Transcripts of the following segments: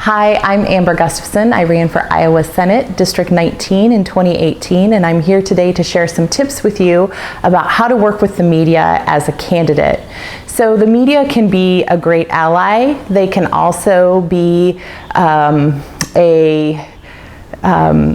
Hi, I'm Amber Gustafson. I ran for Iowa Senate District 19 in 2018, and I'm here today to share some tips with you about how to work with the media as a candidate. So the media can be a great ally. They can also be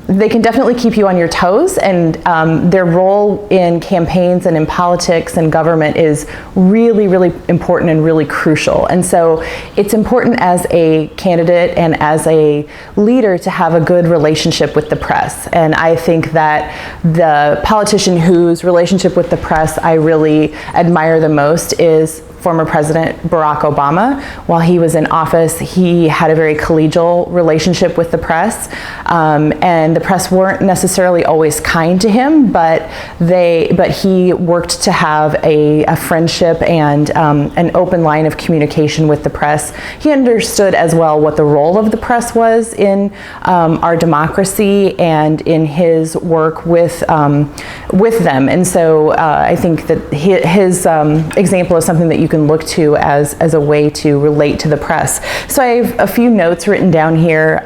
they can definitely keep you on your toes, and their role in campaigns and in politics and government is really, really important and really crucial. And so it's important as a candidate and as a leader to have a good relationship with the press. And I think that the politician whose relationship with the press I really admire the most is former President Barack Obama. While he was in office, he had a very collegial relationship with the press, and the press weren't necessarily always kind to him, but he worked to have a friendship and an open line of communication with the press. He understood as well what the role of the press was in our democracy and in his work with them. And so I think that his example is something that you can look to as a way to relate to the press. So I have a few notes written down here.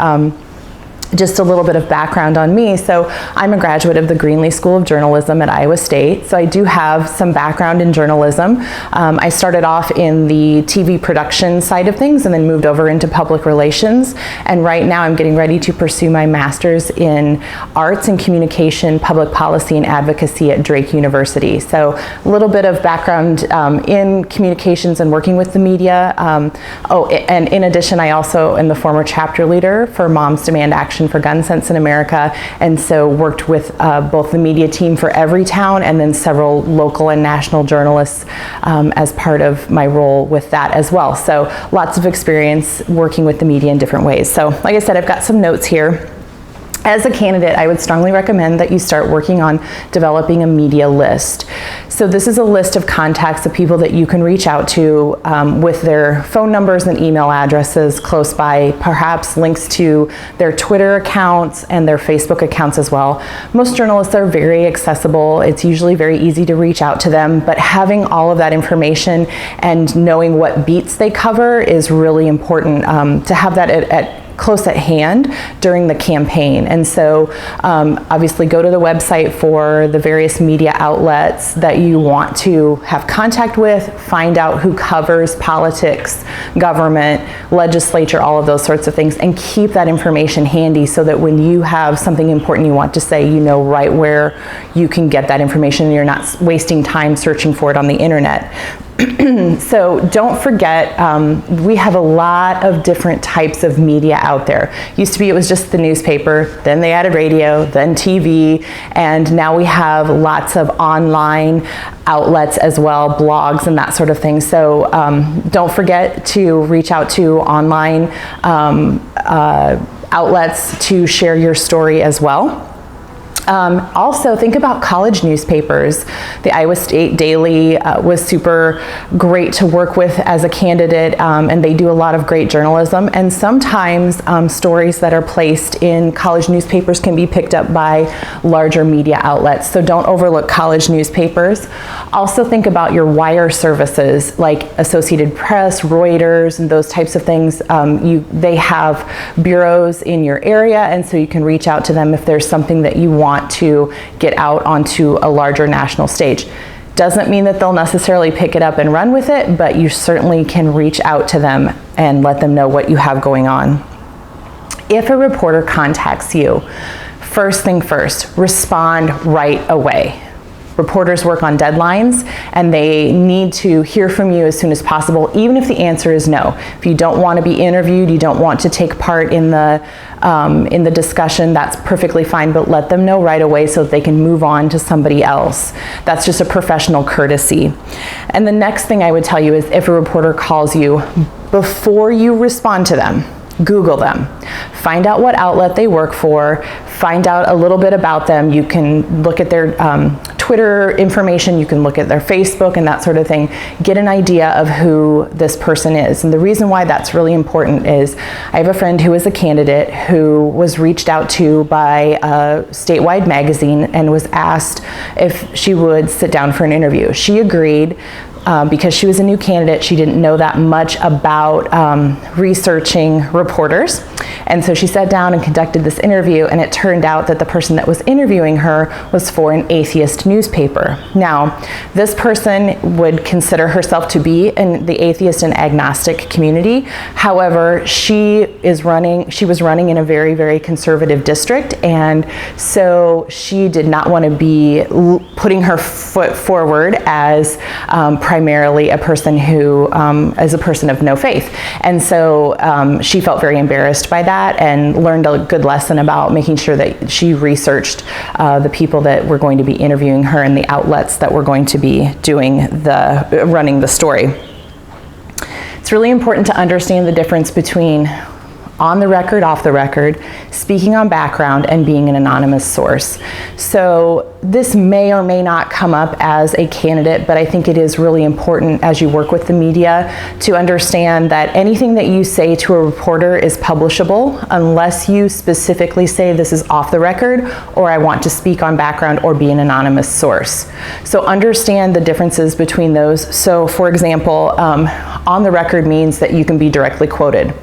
Just a little bit of background on me. So I'm a graduate of the Greenlee School of Journalism at Iowa State. So I do have some background in journalism. I started off in the TV production side of things and then moved over into public relations. And right now I'm getting ready to pursue my master's in arts and communication, public policy and advocacy at Drake University. So a little bit of background in communications and working with the media. And in addition, I also am the former chapter leader for Moms Demand Action for Gun Sense in America, and so worked with both the media team for Everytown and then several local and national journalists as part of my role with that as well. So lots of experience working with the media in different ways. So like I said, I've got some notes here. As a candidate, I would strongly recommend that you start working on developing a media list. So this is a list of contacts of people that you can reach out to with their phone numbers and email addresses close by, perhaps links to their Twitter accounts and their Facebook accounts as well. Most journalists are very accessible. It's usually very easy to reach out to them, but having all of that information and knowing what beats they cover is really important to have that close at hand during the campaign. And so obviously go to the website for the various media outlets that you want to have contact with, find out who covers politics, government, legislature, all of those sorts of things, and keep that information handy so that when you have something important you want to say, you know right where you can get that information and you're not wasting time searching for it on the internet. So don't forget, we have a lot of different types of media out there. Used to be it was just the newspaper, then they added radio, then TV, and now we have lots of online outlets as well, blogs and that sort of thing. So don't forget to reach out to online outlets to share your story as well. Also, think about college newspapers. The Iowa State Daily was super great to work with as a candidate, and they do a lot of great journalism. And sometimes stories that are placed in college newspapers can be picked up by larger media outlets. So don't overlook college newspapers. Also think about your wire services like Associated Press, Reuters, and those types of things. They have bureaus in your area, and so you can reach out to them if there's something that you want to get out onto a larger national stage. Doesn't mean that they'll necessarily pick it up and run with it, but you certainly can reach out to them and let them know what you have going on. If a reporter contacts you, first thing first, respond right away. Reporters work on deadlines and they need to hear from you as soon as possible, even if the answer is no. If you don't want to be interviewed, you don't want to take part in the discussion, that's perfectly fine, but let them know right away so that they can move on to somebody else. That's just a professional courtesy. And the next thing I would tell you is if a reporter calls you, before you respond to them, Google them. Find out what outlet they work for, find out a little bit about them. You can look at their Twitter information, you can look at their Facebook and that sort of thing. Get an idea of who this person is. And the reason why that's really important is I have a friend who is a candidate who was reached out to by a statewide magazine and was asked if she would sit down for an interview. She agreed. because she was a new candidate, she didn't know that much about researching reporters. And so she sat down and conducted this interview, and it turned out that the person that was interviewing her was for an atheist newspaper. Now, this person would consider herself to be in the atheist and agnostic community. However, she was running in a very, very conservative district, and so she did not want to be putting her foot forward as primarily a person who, as a person of no faith. And so she felt very embarrassed by that and learned a good lesson about making sure that she researched the people that were going to be interviewing her and the outlets that were going to be running the story. It's really important to understand the difference between on the record, off the record, speaking on background, and being an anonymous source. So this may or may not come up as a candidate, but I think it is really important as you work with the media to understand that anything that you say to a reporter is publishable unless you specifically say this is off the record, or I want to speak on background, or be an anonymous source. So understand the differences between those. So for example, on the record means that you can be directly quoted.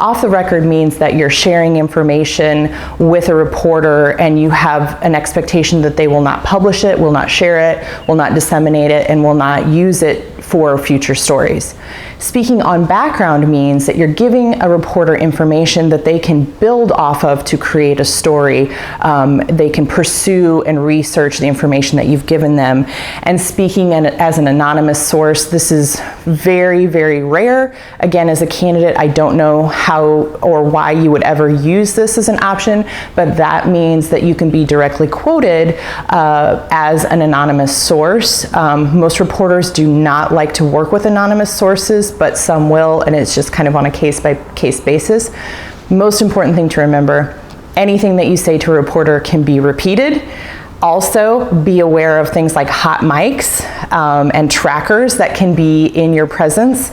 Off the record means that you're sharing information with a reporter and you have an expectation that they will not publish it, will not share it, will not disseminate it, and will not use it for future stories. Speaking on background means that you're giving a reporter information that they can build off of to create a story. They can pursue and research the information that you've given them. And speaking as an anonymous source, this is very, very rare. Again, as a candidate, I don't know how or why you would ever use this as an option, but that means that you can be directly quoted as an anonymous source. Most reporters do not like to work with anonymous sources, but some will, and it's just kind of on a case-by-case basis. Most important thing to remember, anything that you say to a reporter can be repeated. Also, be aware of things like hot mics and trackers that can be in your presence.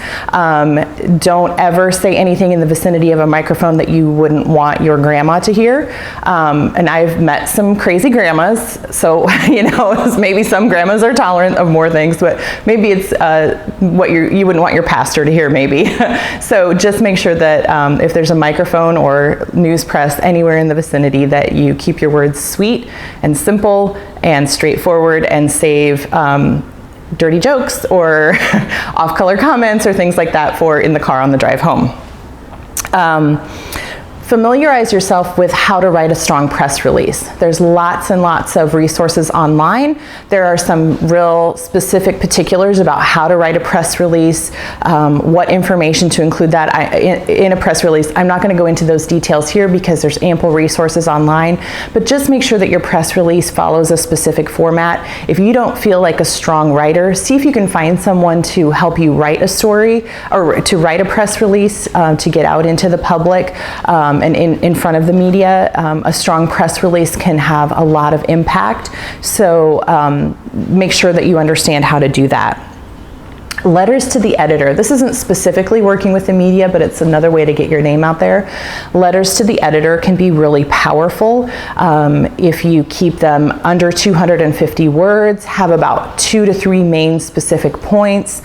Don't ever say anything in the vicinity of a microphone that you wouldn't want your grandma to hear. And I've met some crazy grandmas, so maybe some grandmas are tolerant of more things, but maybe it's what you wouldn't want your pastor to hear, maybe. So just make sure that if there's a microphone or news press anywhere in the vicinity, that you keep your words sweet and simple and straightforward, and save dirty jokes or off-color comments or things like that for in the car on the drive home. Familiarize yourself with how to write a strong press release. There's lots and lots of resources online. There are some real specific particulars about how to write a press release, what information to include that in a press release. I'm not going to go into those details here because there's ample resources online, but just make sure that your press release follows a specific format. If you don't feel like a strong writer, see if you can find someone to help you write a story or to write a press release to get out into the public. And in front of the media. A strong press release can have a lot of impact, so make sure that you understand how to do that. Letters to the editor. This isn't specifically working with the media, but it's another way to get your name out there. Letters to the editor can be really powerful if you keep them under 250 words, have about 2 to 3 main specific points,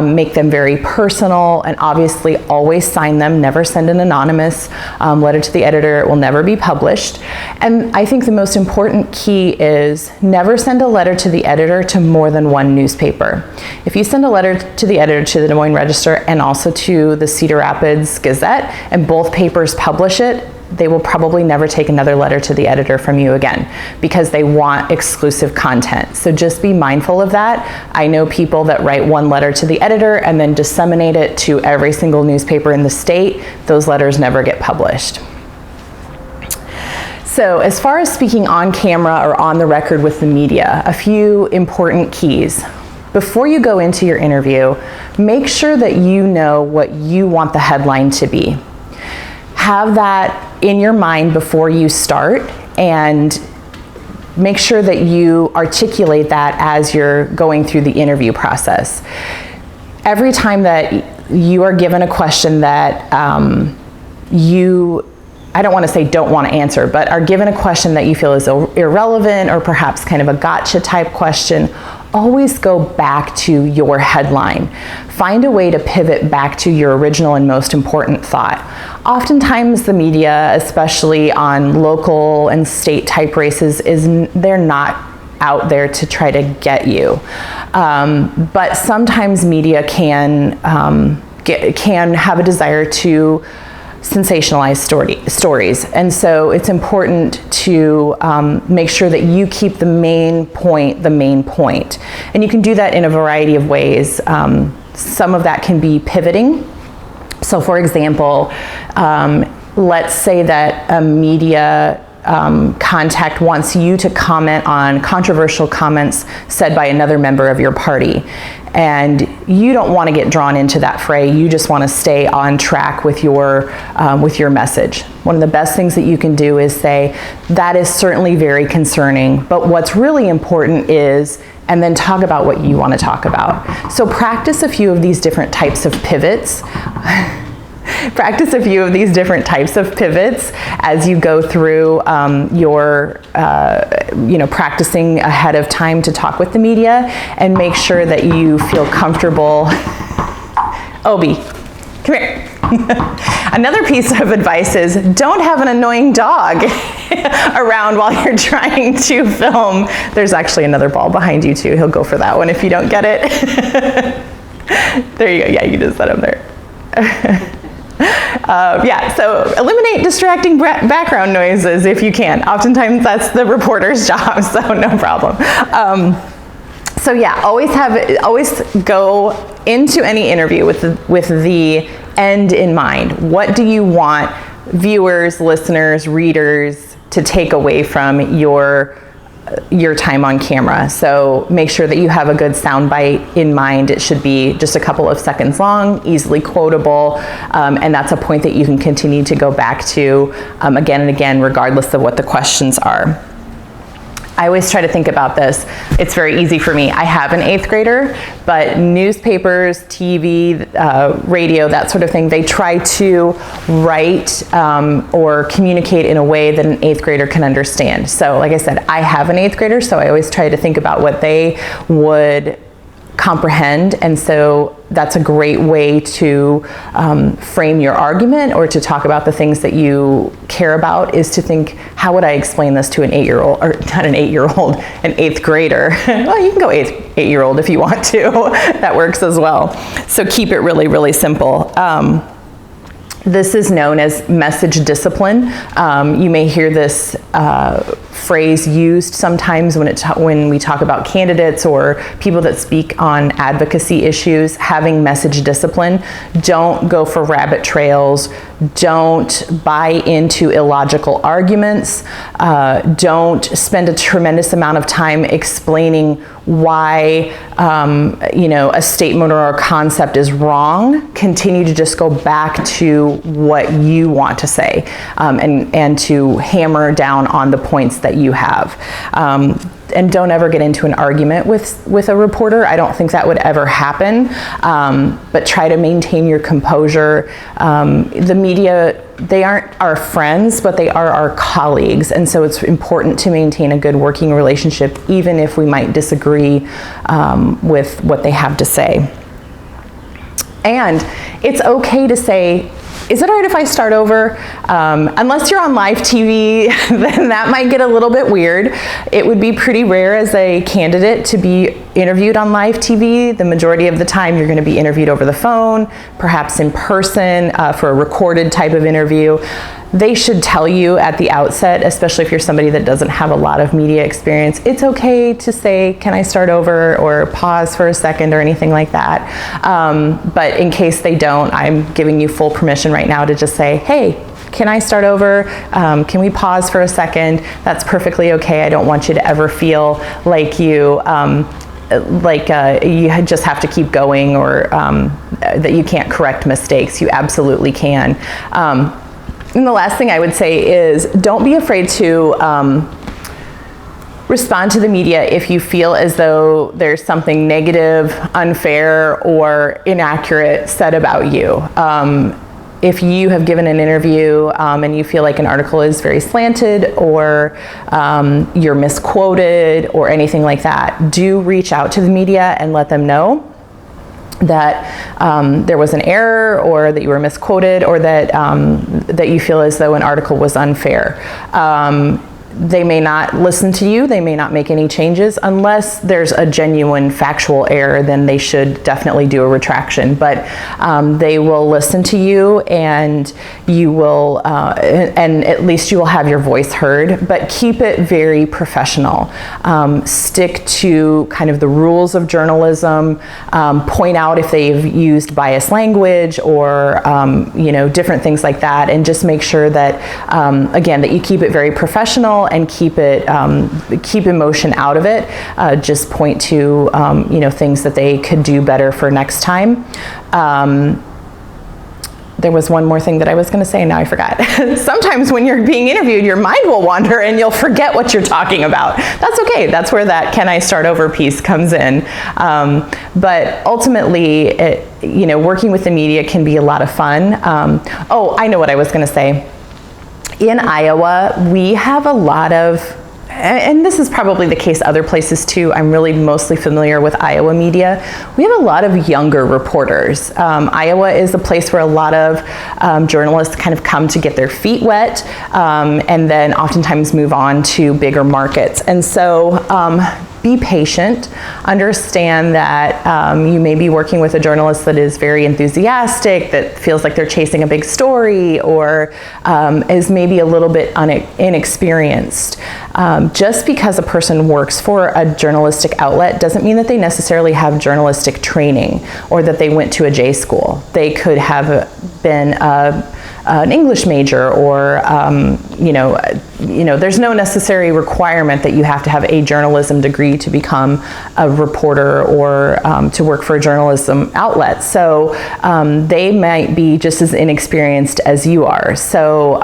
make them very personal, and obviously always sign them. Never send an anonymous letter to the editor. It will never be published. And I think the most important key is never send a letter to the editor to more than one newspaper. If you send a letter to the editor to the Des Moines Register and also to the Cedar Rapids Gazette, and both papers publish it, they will probably never take another letter to the editor from you again because they want exclusive content. So just be mindful of that. I know people that write one letter to the editor and then disseminate it to every single newspaper in the state. Those letters never get published. So as far as speaking on camera or on the record with the media, a few important keys. Before you go into your interview, make sure that you know what you want the headline to be. Have that in your mind before you start, and make sure that you articulate that as you're going through the interview process. Every time that you are given a question that I don't want to say don't want to answer, but are given a question that you feel is irrelevant or perhaps kind of a gotcha type question, always go back to your headline. Find a way to pivot back to your original and most important thought. Oftentimes the media, especially on local and state type races, they're not out there to try to get you. But sometimes media can have a desire to sensationalize stories. And so it's important to make sure that you keep the main point the main point. And you can do that in a variety of ways. Some of that can be pivoting. So for example, let's say that a media contact wants you to comment on controversial comments said by another member of your party. And you don't want to get drawn into that fray. You just want to stay on track with your message. One of the best things that you can do is say, that is certainly very concerning, but what's really important is, and then talk about what you want to talk about. So practice a few of these different types of pivots. Practice a few of these different types of pivots as you go through your practicing ahead of time to talk with the media, and make sure that you feel comfortable. Obi, come here. Another piece of advice is don't have an annoying dog around while you're trying to film. There's actually another ball behind you too. He'll go for that one if you don't get it. There you go. Yeah, you just set him there. So eliminate distracting background noises if you can. Oftentimes that's the reporter's job, so no problem. Always go into any interview with the end in mind. What do you want viewers, listeners, readers to take away from your time on camera? So make sure that you have a good soundbite in mind. It should be just a couple of seconds long, easily quotable, and that's a point that you can continue to go back to again and again, regardless of what the questions are. I always try to think about this. It's very easy for me. I have an 8th grader, but newspapers, TV, radio, that sort of thing, they try to write or communicate in a way that an 8th grader can understand. So like I said, I have an 8th grader, so I always try to think about what they would comprehend, and so that's a great way to frame your argument or to talk about the things that you care about, is to think, how would I explain this to an 8-year-old, or not an 8-year-old, an 8th grader? Well, you can go 8-year-old if you want to. That works as well. So keep it really, really simple. This is known as message discipline. You may hear this phrase used sometimes when we talk about candidates or people that speak on advocacy issues, having message discipline. Don't go for rabbit trails. Don't buy into illogical arguments. Don't spend a tremendous amount of time explaining why a statement or a concept is wrong. Continue to just go back to what you want to say, and to hammer down on the points that you have. And don't ever get into an argument with a reporter. I don't think that would ever happen, but try to maintain your composure. The media, they aren't our friends, but they are our colleagues, and so it's important to maintain a good working relationship, even if we might disagree with what they have to say. And it's okay to say, is it all right if I start over? Unless you're on live TV, then that might get a little bit weird. It would be pretty rare as a candidate to be interviewed on live TV. The majority of the time you're going to be interviewed over the phone, perhaps in person for a recorded type of interview. They should tell you at the outset, especially if you're somebody that doesn't have a lot of media experience, it's okay to say, can I start over, or pause for a second, or anything like that. But in case they don't, I'm giving you full permission right now to just say, hey, can I start over? Can we pause for a second? That's perfectly okay. I don't want you to ever feel like you just have to keep going, or that you can't correct mistakes. You absolutely can. And the last thing I would say is, don't be afraid to respond to the media if you feel as though there's something negative, unfair, or inaccurate said about you. if you have given an interview and you feel like an article is very slanted or you're misquoted or anything like that, do reach out to the media and let them know that there was an error, or that you were misquoted, or that that you feel as though an article was unfair. They may not listen to you, they may not make any changes unless there's a genuine factual error. Then they should definitely do a retraction, but they will listen to you, and you will and at least you will have your voice heard. But keep it very professional. Stick to kind of the rules of journalism. Point out if they've used biased language or different things like that, and just make sure that again, that you keep it very professional and keep emotion out of it. Just point to things that they could do better for next time. There was one more thing that I was going to say, and now I forgot. Sometimes when you're being interviewed, your mind will wander and you'll forget what you're talking about. That's okay. That's where that "can I start over" piece comes in. But ultimately, working with the media can be a lot of fun. Oh, I know what I was going to say. In Iowa, we have a lot of, and this is probably the case other places too, I'm really mostly familiar with Iowa media, we have a lot of younger reporters. Iowa is a place where a lot of journalists kind of come to get their feet wet, and then oftentimes move on to bigger markets. And so be patient. Understand that you may be working with a journalist that is very enthusiastic, that feels like they're chasing a big story, or is maybe a little bit inexperienced. Just because a person works for a journalistic outlet doesn't mean that they necessarily have journalistic training or that they went to a J school. They could have been an English major, or there's no necessary requirement that you have to have a journalism degree to become a reporter or to work for a journalism outlet. So they might be just as inexperienced as you are. So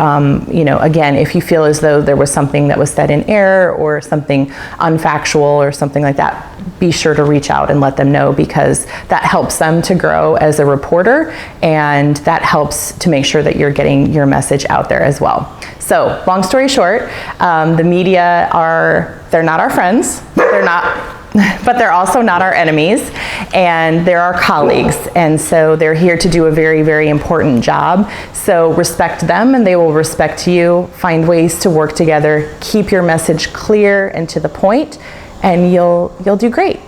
again, if you feel as though there was something that was said in error or something unfactual or something like that, be sure to reach out and let them know, because that helps them to grow as a reporter, and that helps to make sure that you're getting your message out there as well. So, long story short, the media they're not our friends, but they're also not our enemies, and they're our colleagues, and so they're here to do a very, very important job. So respect them and they will respect you. Find ways to work together, keep your message clear and to the point, and you'll do great.